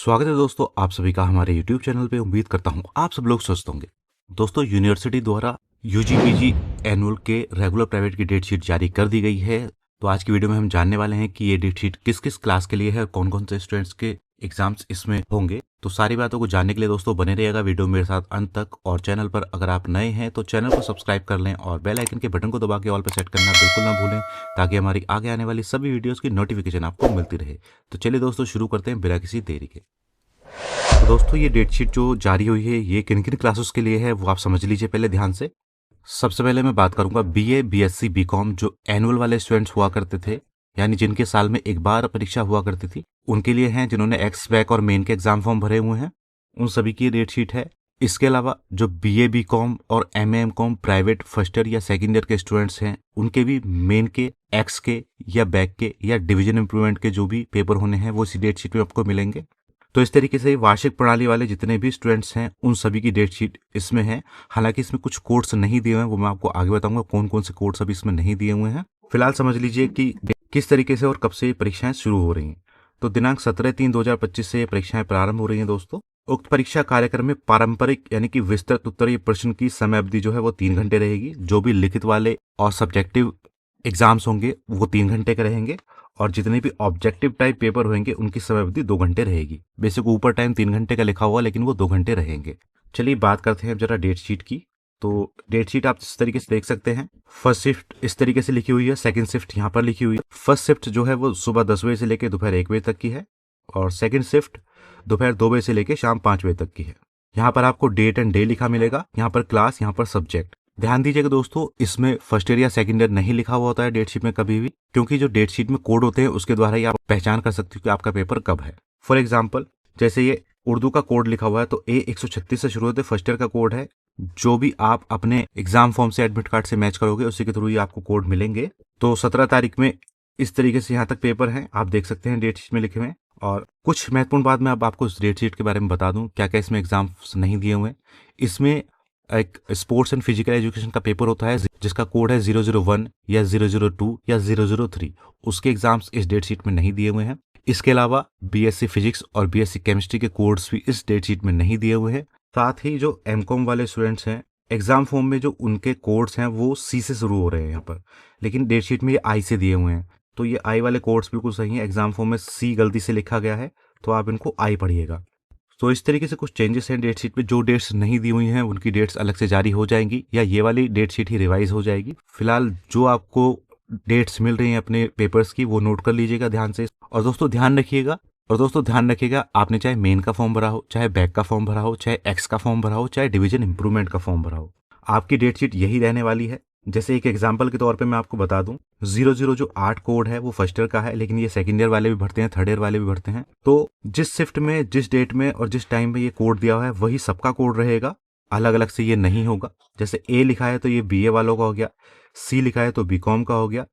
स्वागत है दोस्तों आप सभी का हमारे YouTube चैनल पे। उम्मीद करता हूँ आप सब लोग स्वस्थ होंगे। दोस्तों यूनिवर्सिटी द्वारा यूजी पीजी एनुअल के रेगुलर प्राइवेट की डेट शीट जारी कर दी गई है। तो आज की वीडियो में हम जानने वाले हैं कि ये डेट शीट किस किस क्लास के लिए है, कौन कौन से स्टूडेंट्स के एग्जाम्स इसमें होंगे। तो सारी बातों को जानने के लिए दोस्तों बने रहिएगा वीडियो मेरे साथ अंत तक। और चैनल पर अगर आप नए हैं तो चैनल को सब्सक्राइब कर लें और बेल आइकन के बटन को दबा के ऑल पर सेट करना बिल्कुल ना भूलें, ताकि हमारी आगे आने वाली सभी वीडियोस की नोटिफिकेशन आपको मिलती रहे। तो चलिए दोस्तों शुरू करते हैं बिना किसी देरी के। तो दोस्तों ये डेट शीट जो जारी हुई है ये किन किन क्लासेस के लिए है वो आप समझ लीजिए पहले ध्यान से। सबसे पहले मैं बात करूंगा बीए, बीएससी, बीकॉम जो एनुअल वाले स्टूडेंट्स हुआ करते थे, यानी जिनके साल में एक बार परीक्षा हुआ करती थी, उनके लिए हैं। जिन्होंने एक्स बैक और मेन के एग्जाम फॉर्म भरे हुए हैं उन सभी की डेट शीट है। इसके अलावा जो बीए, बीकॉम और MA, MCom private first year या सेकेंड ईयर के स्टूडेंट्स हैं उनके भी मेन के, एक्स के या बैक के या डिवीजन इंप्रूवमेंट के जो भी पेपर होने हैं वो इसी डेट शीट में आपको मिलेंगे। तो इस तरीके से वार्षिक प्रणाली वाले जितने भी स्टूडेंट्स हैं उन सभी की डेट शीट इसमें है। हालांकि इसमें कुछ कोड्स नहीं दिए हुए हैं, वो मैं आपको आगे बताऊंगा कौन कौन से कोड्स अभी इसमें नहीं दिए हुए हैं। फिलहाल समझ लीजिए कि किस तरीके से और कब से ये परीक्षाएं शुरू हो रही हैं। तो दिनांक 17/3/2025 से ये परीक्षाएं प्रारंभ हो रही हैं दोस्तों। उक्त परीक्षा कार्यक्रम में पारंपरिक यानी कि विस्तृत उत्तरीय प्रश्न की समय अवधि जो है वो 3 घंटे रहेगी। जो भी लिखित वाले और सब्जेक्टिव एग्जाम्स होंगे वो 3 घंटे के रहेंगे और जितने भी ऑब्जेक्टिव टाइप पेपर होंगे उनकी समय अवधि 2 घंटे रहेगी। बेसिक ऊपर टाइम 3 घंटे का लिखा हुआ लेकिन वो 2 घंटे रहेंगे। चलिए बात करते हैं जरा डेट शीट की। तो डेट शीट आप इस तरीके से देख सकते हैं। फर्स्ट शिफ्ट इस तरीके से लिखी हुई है, सेकंड शिफ्ट यहाँ पर लिखी हुई है। फर्स्ट शिफ्ट जो है वो सुबह 10 बजे से लेकर दोपहर 1 बजे तक की है और सेकंड शिफ्ट दोपहर 2 बजे से लेकर शाम 5 बजे तक की है। यहाँ पर आपको डेट एंड डे लिखा मिलेगा, यहाँ पर क्लास, यहाँ पर सब्जेक्ट। ध्यान दीजिएगा दोस्तों इसमें फर्स्ट ईयर या सेकंड ईयर नहीं लिखा हुआ होता है डेट शीट में कभी भी, क्योंकि जो डेट शीट में कोड होते हैं उसके द्वारा ही आप पहचान कर सकते हो कि आपका पेपर कब है। फॉर एग्जाम्पल जैसे ये उर्दू का कोड लिखा हुआ है तो A136 से शुरू होते फर्स्ट ईयर का कोड है। जो भी आप अपने एग्जाम फॉर्म से एडमिट कार्ड से मैच करोगे उसी के थ्रू ही आपको कोड मिलेंगे। तो 17 तारीख में इस तरीके से यहाँ तक पेपर है, आप देख सकते हैं डेट शीट में लिखे हुए। और कुछ महत्वपूर्ण बात मैं अब आपको इस डेट शीट के बारे में बता दूं, क्या क्या इसमें एग्जाम्स नहीं दिए हुए हैं। इसमें एक स्पोर्ट्स एंड फिजिकल एजुकेशन का पेपर होता है जिसका कोड है 001 या 002 या 003, उसके एग्जाम्स इस डेट शीट में नहीं दिए हुए हैं। इसके अलावा बीएससी फिजिक्स और बीएससी केमिस्ट्री के कोड्स भी इस डेट शीट में नहीं दिए हुए हैं। साथ ही जो एमकॉम वाले स्टूडेंट्स हैं एग्जाम फॉर्म में जो उनके कोड्स हैं वो सी से शुरू हो रहे हैं यहाँ पर, लेकिन डेट शीट में ये आई से दिए हुए हैं। तो ये आई वाले कोड्स बिल्कुल सही हैं, एग्जाम फॉर्म में सी गलती से लिखा गया है तो आप इनको आई पढ़िएगा। तो इस तरीके से कुछ चेंजेस हैं डेट शीट में। जो डेट्स नहीं दी हुई हैं उनकी डेट्स अलग से जारी हो जाएंगी या ये वाली डेट शीट ही रिवाइज हो जाएगी। फिलहाल जो आपको डेट्स मिल रही हैं अपने पेपर्स की वो नोट कर लीजिएगा ध्यान से। और दोस्तों ध्यान रखिएगा आपने चाहे मेन का फॉर्म भरा हो, चाहे बैक का फॉर्म भरा हो, चाहे एक्स का फॉर्म भरा हो, चाहे डिवीजन इंप्रूवमेंट का फॉर्म भरा हो, आपकी डेट शीट यही रहने वाली है। जैसे एक एग्जांपल के तौर पे मैं आपको बता दूं, 00 जो 8 कोड है वो फर्स्ट ईयर का है, लेकिन ये सेकंड ईयर वाले भी भरते हैं, थर्ड ईयर वाले भी भरते हैं। तो जिस शिफ्ट में, जिस डेट में और जिस टाइम में ये कोड दिया हुआ है वही सबका कोड रहेगा, अलग अलग से ये नहीं होगा। जैसे ए लिखा है तो ये बीए वालों का हो गया, सी लिखा है तो बीकॉम का हो गया,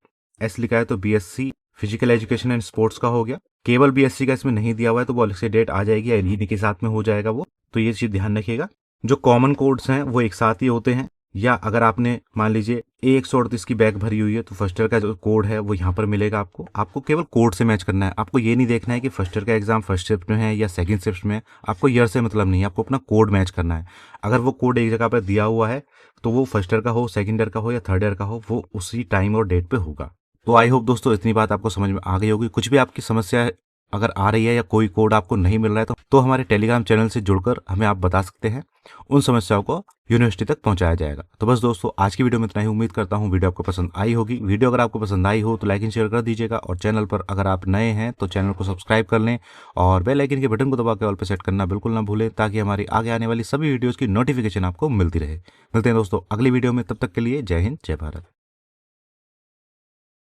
एस लिखा है तो BSc physical education and sports का हो गया। केवल बीएससी का इसमें नहीं दिया हुआ है तो वो अलग से डेट आ जाएगी, इन्हीं के साथ में हो जाएगा वो। तो ये चीज ध्यान रखिएगा। जो कॉमन कोड्स हैं वो एक साथ ही होते हैं, या अगर आपने मान लीजिए A138 की बैग भरी हुई है तो फर्स्ट ईयर का जो कोड है वो यहाँ पर मिलेगा आपको केवल कोड से मैच करना है। आपको ये नहीं देखना है कि फर्स्ट ईयर का एग्जाम फर्स्ट शिफ्ट में है या सेकंड शिफ्ट में है, आपको ईयर से मतलब नहीं है, आपको अपना कोड मैच करना है। अगर वो कोड एक जगह पर दिया हुआ है तो वो फर्स्ट ईयर का हो, सेकंड ईयर का हो या थर्ड ईयर का हो, वो उसी टाइम और डेट पे होगा। तो आई होप दोस्तों इतनी बात आपको समझ में आ गई होगी। कुछ भी आपकी समस्या अगर आ रही है या कोई कोड आपको नहीं मिल रहा है तो हमारे टेलीग्राम चैनल से जुड़कर हमें आप बता सकते हैं, उन समस्याओं को यूनिवर्सिटी तक पहुंचाया जाएगा। तो बस दोस्तों आज की वीडियो में इतना ही। उम्मीद करता हूं वीडियो आपको पसंद आई होगी। वीडियो अगर आपको पसंद आई हो तो लाइक एंड शेयर कर दीजिएगा और चैनल पर अगर आप नए हैं तो चैनल को सब्सक्राइब कर लें और बेल आइकन के बटन को दबा के ऑल पे सेट करना बिल्कुल ना भूलें, ताकि हमारी आगे आने वाली सभी वीडियोज़ की नोटिफिकेशन आपको मिलती रहे। मिलते हैं दोस्तों अगली वीडियो में, तब तक के लिए जय हिंद, जय भारत।